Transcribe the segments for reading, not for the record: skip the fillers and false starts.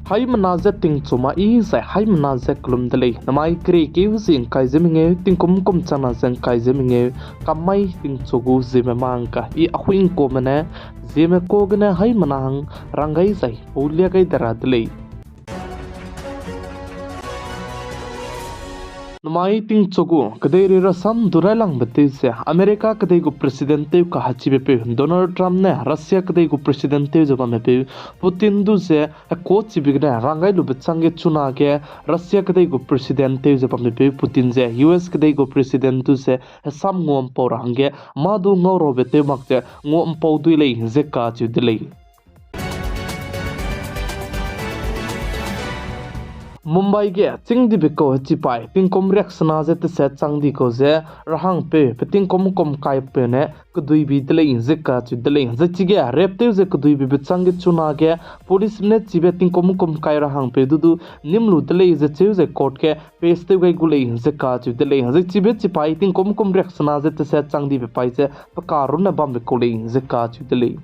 hai manaze ting chuma I sai hai manaze klum dele namai kri ke using kai zeminge ting kum chana zeng kai zeminge kamai ting chogu zeme mangka I ahuing ko mane zeme ko gna hai manang rangai sai ulia kai dara dele namai ting chogu kaderi rasam durailang betise America kadai go presidente ka hachibe pe Donald Trump ne Russia kadai go presidente jaba me pe Putin du se ko chibigna rangai lu betsange chuna ke Russia kadai go presidente jaba me pe Putin je US kadai go president du se sam ngom por hange madu ngoro bete makte ngom pau du lei je ka chu dilei Mumbai ge chingdi beko chipai tingkom reaksana je te set changdi ko je rahang pe tingkom kai pe ne kudui bi dele injeka chu dele je chige repte je kudui bi bitsangi chuna ge police ne chibe tingkom kai rahang pe dudu nimlu dele je chu je court ke peste gai gule injeka chu dele je chibe chipai tingkom reaksana je te set changdi be pai je pakaru na bam be kule injeka chu dele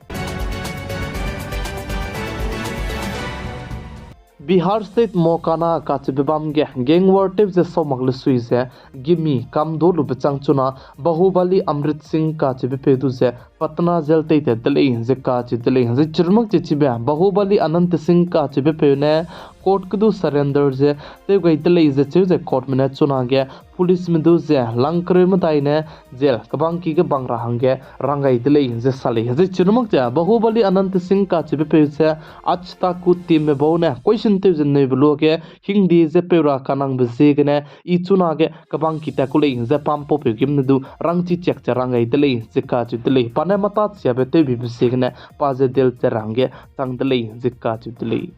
Bihar State Mokana Kachibam Gang War Tips the Somakle Suize Gimme Kam Dolu Bechang Chuna Bahubali Amrit Singh Kachibeduze Patna Zelte Dele Zekachi Dele Zichurmak Chibe Bahubali Anant Singh Kachibepune Court Kudu surrender ze they wait the laser to the court minute Chunage Police Meduze Lankrim Daine Zel Kabanki Bangrahange Rangai Dele the Sali Zichurmak Bahubali Anant Singh Kachibepuse Achta Kutim Bone question to the Nebuloke Hindi Zepura Kanang Bezegane Ichunage Kabanki Takule the Pampo Gimnadu Rangchi Check Rangai Dele Zekachi Dele Panamatat Siabete Bibisegne Paze del Terange Tang Dele Zekachi Dele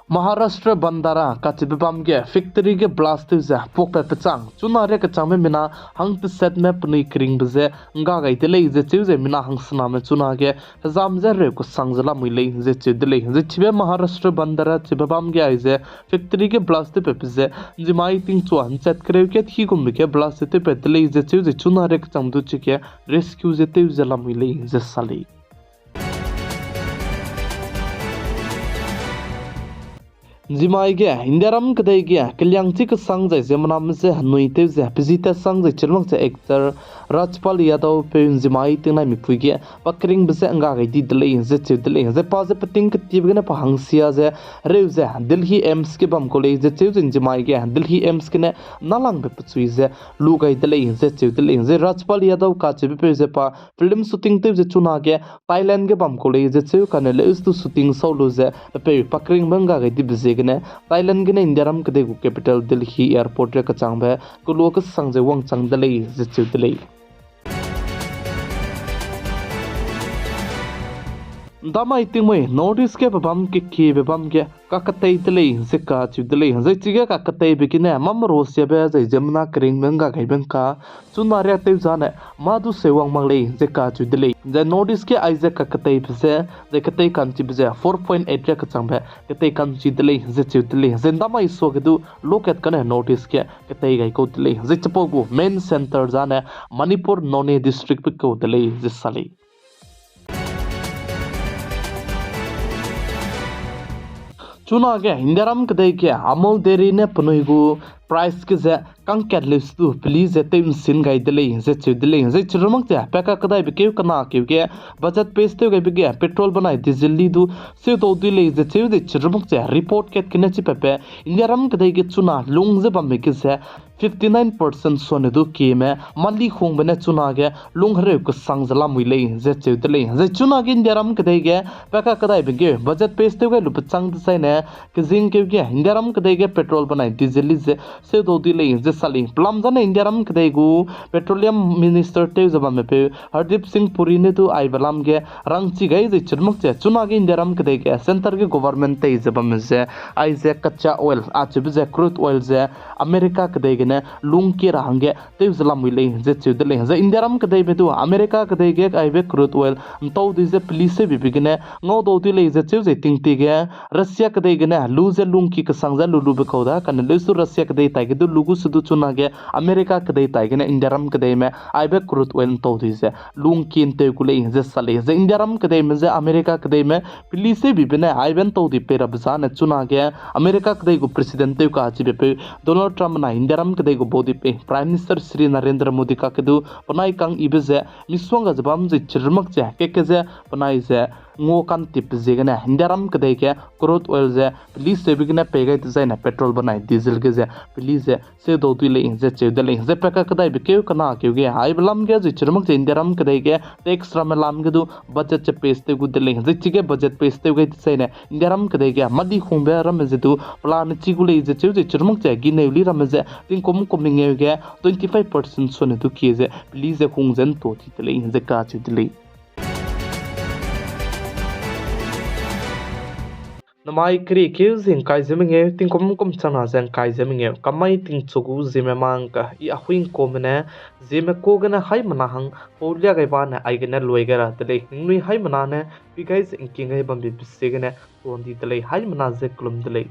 Maharashtra Bandara Kachibam ge factory ge blast ze pokpe pechang chunare ka chame mina hang te set me pnui kring bze nga gai te lei ze chuze mina hang sna me chuna ge zam ze re ko sangjala muile ze chedle ze chibe Maharashtra Bandara chibam ge aize factory ge blast pe pze jimai ting chuan chat kre ke thi gum ke blast te pe te lei ze chuze chunare ka cham du chike rescue ze te ze la muile ze sali Zimai ge Indiaram kadai ge Kalyangchi ka sang jai zemanam se hanui te ze pizita sang jai chirmang se actor Rajpal Yadav pe Zimai tingna mipui ge pakring bse anga gai di dele ze che dele ze pa ze pating ka tib gna pa hangsia ze reu ze Delhi Aims ke bam college ze che Zimai ge Delhi Aims ke ne nalang be pchui ze lu gai dele ze che dele ze Rajpal Yadav ka che pe ze pa film shooting te ze chuna ge Thailand ge bam college ze che ka ne le us tu shooting solo ze pe pakring banga gai di bze Thailand gene Indiaram kade gu capital Delhi airport re kachang ba ko lok sangje wang chang dale je chu dale Dama itingmoi notice ke babam ke ki babam ke kakatei dale je ka chu dale je chige kakatei bikine mam rosya ba je jamna kring menga gai benka chunare te jane madu sewang mangle je ka chu dale the notice ke aize kakatei bse je katei kan chi bse 4.8 re kachang ba katei kan chi dale je chu dale je dama iso gedu loket kane notice ke katei gai ko dale je chapogu main center jane Manipur None district pe ko dale je sali Chuna ge Indiaram kadai ke Amol deri ne pnuigu price ke ze kang catalyst tu please tem sin gai dele ze chudele ze churmak ja peka kadai be ke kana ke ge budget peste ge be ge petrol banai diesel li du se to dile ze chude churmak ja report ke kine chi pepe Indiaram kadai ge chuna lung ze bam ke se 59% sone du ke me mali khong bene chuna ge lung hre ko sangjala muile ze chudele ze chuna ge Indiaram kadai ge peka kadai be ge budget peste ge lu pchang sai ne ke jing ke ge Indiaram kadai ge petrol banai diesel li ze se do dile je sali plam jane Indiaram kadai gu petroleum minister te jaba me pe Hardip Singh Puri ne tu ai balam ge rangchi gai je churmak che chuna ge Indiaram kadai ge center ge government te jaba me je ai je kacha oil a che be crude oil je America kadai ge gene lung ke rahangge te zlam wile je chudle je India ram kadai betu America kadai ge aibe crude oil mtau du je police bi bigene ngo do tu le je chu je ting ti ge Russia kadai gene lu je lung ki kasang ja lulu be khoda kan le su Russia kadai tai ge du lugu su du chuna ge America kadai tai gene India ram kadai me aibe crude oil mtau du je lung kin te kule je sale je India ram kadai me je America kadai me police bi bene aiben tau di pera bza na chuna ge America kadai go president te ka chi be pe Donald Trump na India ram kadai go bodi pe Prime Minister Sri Narendra Modi ka kedu panai kang ibe je miswanga jabam je chirmak je ke je panai je ngo kan tip je gane India ram kadai ke crude oil je police se bigna pe gai je na petrol banai diesel ge je police se do tu le je che de le je pe ka kadai be ke kana ke ge ai blam ge je chirmak je India ram kadai ke tax ram lam ge du budget che peste gu de le je chi ge budget peste ge je ne India ram kadai ke madi khumbe ram je du plan chi gu le je che chirmak je gi ne li ram je tin kom nge ge 25% so ne du ki je please khung zen to ti le je ka chi de le namai kri kills in kai zemenge ting kom chana zen kai zemenge kamai ting chogu zeme mang ka I ahuin komne zeme ko gana hai mana hang polya gai ba na ai gana loi gara tele nui hai mana ne bi guys in king hai bam bi bisegene tondi tele hai mana ze klum tele